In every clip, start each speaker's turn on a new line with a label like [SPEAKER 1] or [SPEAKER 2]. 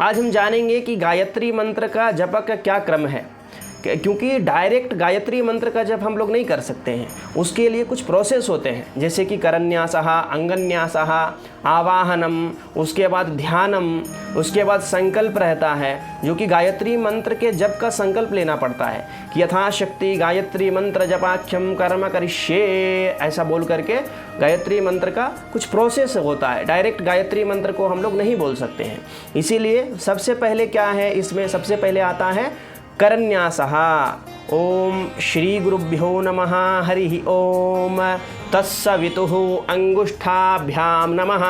[SPEAKER 1] आज हम जानेंगे कि गायत्री मंत्र का जप का क्या क्रम है, क्योंकि डायरेक्ट गायत्री मंत्र का जप हम लोग नहीं कर सकते हैं, उसके लिए कुछ प्रोसेस होते हैं, जैसे कि करन्यासः, अंगन्यासः, आवाहनम, उसके बाद ध्यानम, उसके बाद संकल्प रहता है, जो कि गायत्री मंत्र के जप का संकल्प लेना पड़ता है कि यथाशक्ति गायत्री मंत्र जपाख्यम कर्म करिष्ये, ऐसा बोल करके गायत्री मंत्र का कुछ प्रोसेस होता है। डायरेक्ट गायत्री मंत्र को हम लोग नहीं बोल सकते हैं। इसीलिए सबसे पहले क्या है, इसमें सबसे पहले आता है करन्यासः। ओम श्री गुरुभ्यो नमः, हरि ओम तत्सवितुः अंगुष्ठाभ्यां नमः,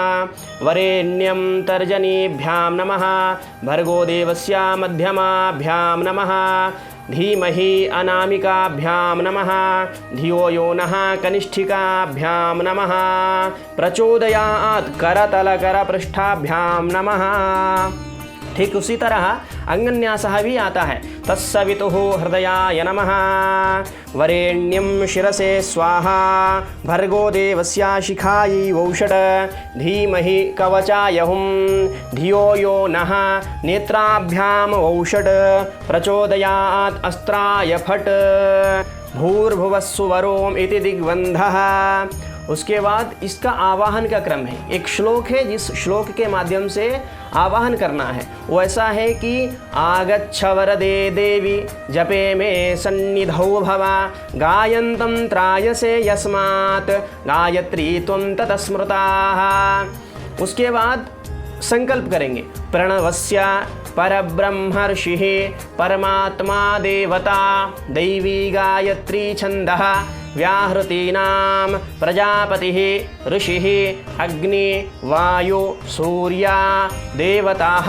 [SPEAKER 1] वरेण्यं तर्जनीभ्यां नमः, भर्गो देवस्य मध्यमाभ्यां नमः, धीमहि अनामिकाभ्यां नमः, धियो यो नः कनिष्ठिकाभ्यां नमः, प्रचोदयात् करतलकरपृष्ठाभ्यां नमः। ठीक उसी तरह अंगन्यासः भी आता है। तत्सवितुः हृदयाय नमः, वरेण्यं शिरसे स्वाहा, भर्गो देवस्य शिखायै वौषट, धीमहि कवचाय हुं, धियो यो नः नेत्राभ्यां वौषट, प्रचोदयात् अस्त्राय फट्, भूर्भुवस्सुवरोम इति दिग्बन्धः। उसके बाद इसका आवाहन का क्रम है। एक श्लोक है, जिस श्लोक के माध्यम से आवाहन करना है वो ऐसा है कि आगच्छ वरदे देवी जपे में सन्निधौ भव, गायन्तं त्रायसे यस्मात् गायत्री त्वं ततस्मृताः। उसके बाद संकल्प करेंगे, प्रणवस्य परब्रह्मर्षिः परमात्मा देवता दैवी गायत्री छन्दः, व्याहृतीनां प्रजापतिः ऋषिः अग्नि वायु सूर्या देवताः,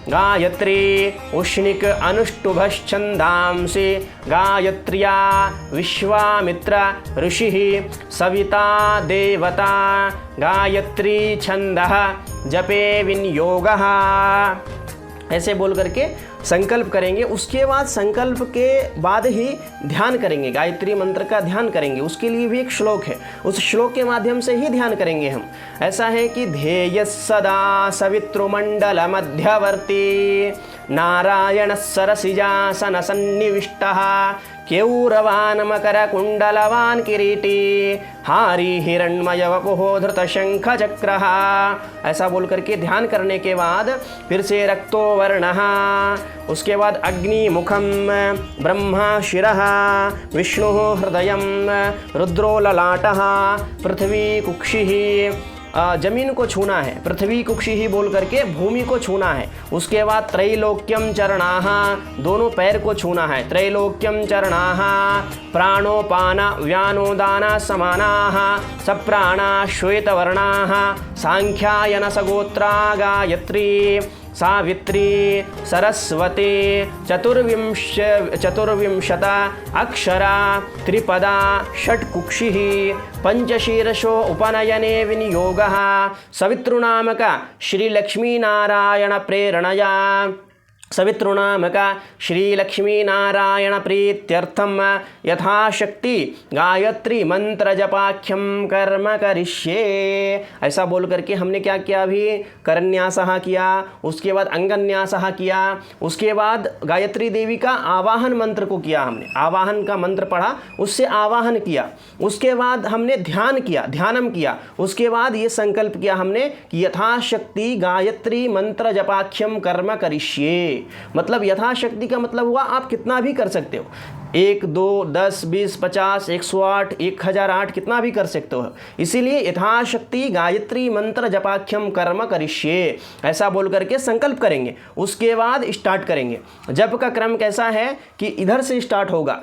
[SPEAKER 1] गायत्री उष्णिक अनुष्टुभश्छन्दांसि, गायत्र्या विश्वामित्र ऋषिः सविता देवता, गायत्री छन्दः जपे विनियोगः। ऐसे बोल करके संकल्प करेंगे। उसके बाद संकल्प के बाद ही ध्यान करेंगे, गायत्री मंत्र का ध्यान करेंगे। उसके लिए भी एक श्लोक है, उस श्लोक के माध्यम से ही ध्यान करेंगे हम। ऐसा है कि ध्येय सदा सवितृमंडल मध्यवर्ती, नारायण सरसिजासन सन्निविष्टः, केऊरवान मकर कुंडलवान किरीटी, हारी हिरण्मय वपुः धृत शंख चक्रः। ऐसा बोल करके ध्यान करने के बाद फिर से रक्तो वर्णः, उसके बाद अग्नि मुखम, ब्रह्मा शिरः, विष्णु हृदयं, रुद्रो ललाटः, पृथ्वी कुक्षिः, जमीन को छूना है, पृथ्वी कुक्षि ही बोल करके भूमि को छूना है। उसके बाद त्रैलोक्यम चरणाः, दोनों पैर को छूना है, त्रैलोक्यम चरणाः, प्राणोपाना व्यानोदाना समानाः, सप्राणा श्वेतवर्णाः, सांख्यायन सगोत्रा गायत्री, सावित्री सरस्वती, चतुर्विंशत अक्षरा, त्रिपदा, षट्कुक्षिः, पंचशीर्षो उपनयने विनियोगः, सवितृनामक श्री लक्ष्मी नारायण प्रेरणया, सवितृनामक श्री लक्ष्मी नारायण प्रीत्यर्थम यथाशक्ति गायत्री मंत्र जपाख्यम कर्म करिष्ये। ऐसा बोल करके हमने क्या किया, अभी करन्यासः किया, उसके बाद अंगन्यासः किया, उसके बाद गायत्री देवी का आवाहन मंत्र को किया हमने, आवाहन का मंत्र पढ़ा, उससे आवाहन किया, उसके बाद हमने ध्यान किया, ध्यानम किया, उसके बाद ये संकल्प किया हमने कि यथाशक्ति गायत्री मंत्र जपाख्यम कर्म करिष्ये। मतलब यथाशक्ति का मतलब हुआ आप कितना भी कर सकते हो, 1, 2, 10, 20, 50, 108, 1008 कितना भी कर सकते हो। इसीलिए यथाशक्ति गायत्री मंत्र जपाख्यम कर्म करिष्ये ऐसा बोल करके संकल्प करेंगे। उसके बाद स्टार्ट करेंगे। जप का क्रम कैसा है कि इधर से स्टार्ट होगा,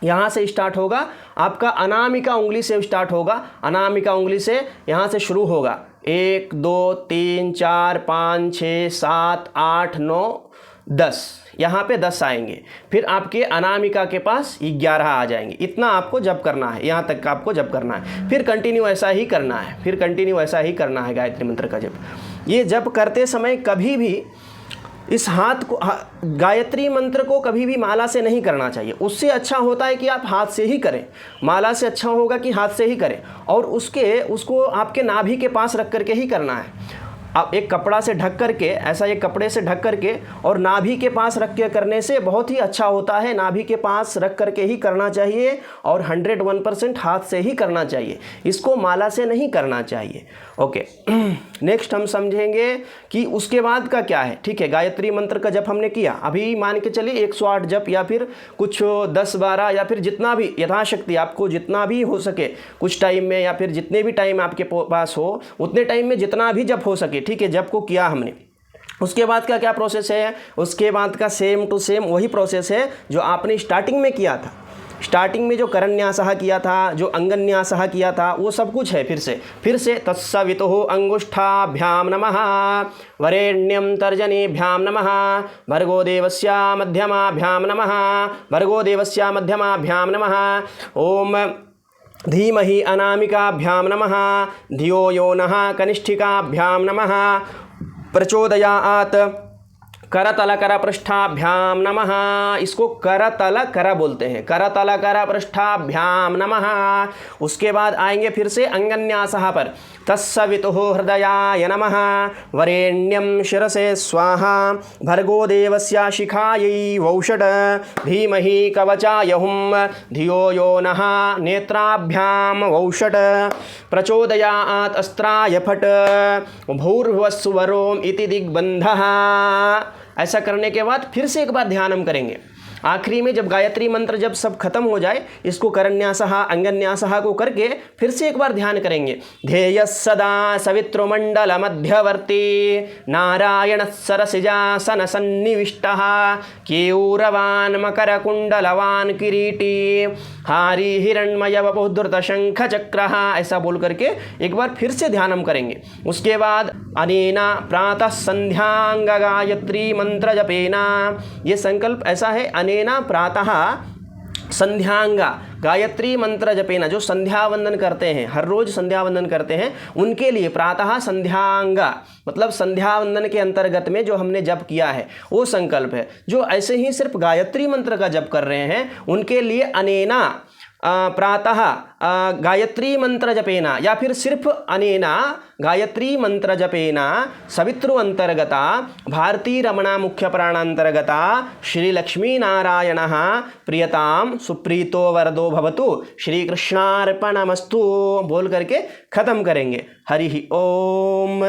[SPEAKER 1] यहाँ से स्टार्ट होगा, आपका अनामिका उंगली से स्टार्ट होगा, अनामिका उंगली से यहाँ से शुरू होगा, 1, 2, 3, 4, 5, 6, 7, 8, 9, 10, यहाँ पे 10 आएंगे, फिर आपके अनामिका के पास 11 आ जाएंगे। इतना आपको जप करना है, यहाँ तक का आपको जप करना है, फिर कंटिन्यू ऐसा ही करना है, फिर कंटिन्यू ऐसा ही करना है गायत्री मंत्र का जप। ये जप करते समय कभी भी इस हाथ को, गायत्री मंत्र को कभी भी माला से नहीं करना चाहिए। उससे अच्छा होता है कि आप हाथ से ही करें, माला से अच्छा होगा कि हाथ से ही करें, और उसको आपके नाभि के पास रख करके ही करना है। अब एक कपड़ा से ढक करके, ऐसा एक कपड़े से ढक करके और नाभि के पास रख के करने से बहुत ही अच्छा होता है। नाभि के पास रख करके ही करना चाहिए और 101% हाथ से ही करना चाहिए, इसको माला से नहीं करना चाहिए। ओके, नेक्स्ट हम समझेंगे कि उसके बाद का क्या है। ठीक है, गायत्री मंत्र का जप हमने किया, अभी मान के चलिए 108 जप या फिर कुछ 10-12 या फिर जितना भी यथाशक्ति आपको जितना भी हो सके कुछ टाइम में, या फिर जितने भी टाइम आपके पास हो उतने टाइम में जितना भी जप हो सके। ठीक है, जप को किया हमने, उसके बाद का क्या प्रोसेस है, उसके बाद का सेम टू सेम वही प्रोसेस है जो आपने स्टार्टिंग में किया था। स्टार्टिंग में जो करन्यासः किया था, जो अंगन्यासः किया था, वो सब कुछ है। फिर से तत्सवितुः अंगुष्ठाभ्याम नमः, वरेण्यं तर्जनीभ्याम नमः, भर्गो देवस्य मध्यमाभ्याम नमः, भर्गो देवस्य मध्यमाभ्याम नमः, ओम धीमहि अनामिकाभ्याम नमः, धियो यो नः कनिष्ठिकाभ्याम नमः, प्रचोदयात् करतल कर पृष्ठाभ्याम नमः। इसको करतल कर बोलते हैं, करतल कर पृष्ठाभ्याम नमः। उसके बाद आएंगे फिर से अंगन्यासः पर, तत्सवितुः हृदयाय नमः, वरेण्यं शिरसे स्वाहा, भर्गो देवस्य शिखायै वौषट, धीमहि कवचाय हुं, धियो यो नः नेत्राभ्याम वौषट, प्रचोदयात् अस्त्राय फट, भूर्भुवस्सुवरोम इति दिग्बन्धः। ऐसा करने के बाद फिर से एक बार ध्यान हम करेंगे। आखिरी में जब गायत्री मंत्र जब सब खत्म हो जाए, इसको करन्यासः अंगन्यासः को करके फिर से एक बार ध्यान करेंगे। ध्येय सदा सवितृमंडल मध्यवर्ती, नारायण सरसिजासन सन्निविष्टः, केयूरवान मकर कुंडलवान किरीटी, हारी हिरण्मय वपुधृत शंख चक्रः। ऐसा बोल करके एक बार फिर से ध्यान हम करेंगे। उसके बाद अनेना प्रातः संध्यांग गायत्री मंत्र जपेना, ये संकल्प ऐसा है, अनेना प्रातः संध्यांगा गायत्री मंत्र जपेना, जो संध्या वंदन करते हैं, हर रोज संध्या वंदन करते हैं, उनके लिए प्रातः संध्यांगा मतलब संध्या वंदन के अंतर्गत में जो हमने जप किया है वो संकल्प है। जो ऐसे ही सिर्फ गायत्री मंत्र का जप कर रहे हैं उनके लिए अनेना प्रातः गायत्री मंत्र जपेना, या फिर सिर्फ अनेना गायत्री मंत्र जपेना सवितृ अंतर्गता भारती रमणा मुख्य प्राणांतर्गता श्री लक्ष्मी नारायणः प्रियताम सुप्रीतो वरदो भवतु श्री कृष्णार्पणमस्तु बोल करके खत्म करेंगे। हरि ओम।